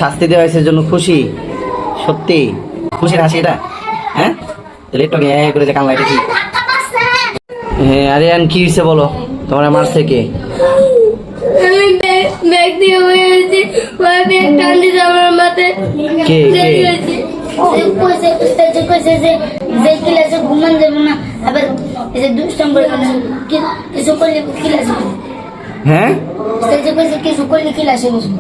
শাস্তি দেওয়া হয়েছে জন্য খুশি? সত্যি খুশির হাসি এটা? হ্যাঁ, তাহলে একটু করে যে কান্না, এটা কি? হ্যাঁ, আরিয়ান কি হয়েছে বলো? তোমার মারছে কে? কে ঘুমান যাবো না, আবার দুষ্টাম করে কিছু করলে ক্লাসে। হ্যাঁ, কিছু করলে ক্লাসে বসবো।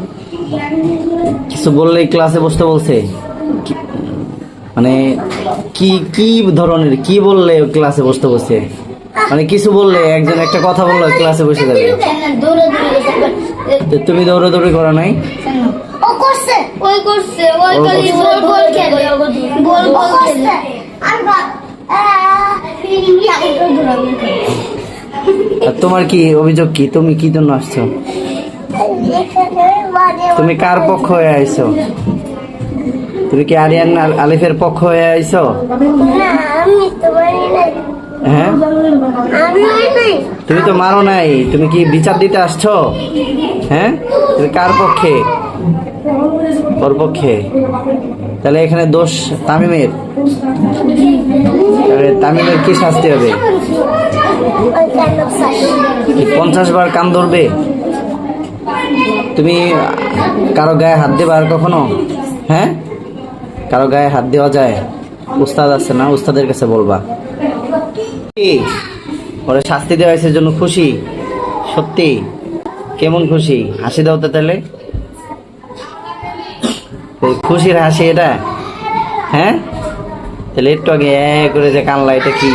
কিছু বললে ক্লাসে বসতে বলছে? মানে কি কি ধরনের কি বললে ক্লাসে বসতে বসে? মানে কিছু বললে, একজন একটা কথা বললো ক্লাসে বসে যাবে? তুমি দৌড়াদৌড়ি করো নাই? আর তোমার কি অভিযোগ? কি তুমি কি জন্য আসছো? তুমি কার পক্ষ হয়ে আইছো? তুমি কি আরিয়ান আলিফের পক্ষ হয়ে আইছো? হ্যাঁ, তুমি তো মারো নাই, তুমি কি বিচার দিতে আসছো? হ্যাঁ, তুমি কার পক্ষে? ওর পক্ষে। তাহলে এখানে দোষ তামিমের। তামিমের কি শাস্তি হবে? 50 বার কান ধরবে? তুমি কারো গায়ে হাত দেবে আর কখনো? হ্যাঁ, কারো গায়ে হাত দেওয়া যায়? উস্তাদ আছে না, উস্তাদের কাছে বলবা। ওরা শাস্তি দেওয়া হয়েছে জন্য খুশি? সত্যি কেমন খুশি? হাসি দাও তো তাহলে। খুশির হাসি এটা? হ্যাঁ, তাহলে একটু আগে করে যে কানলা, এটা কি?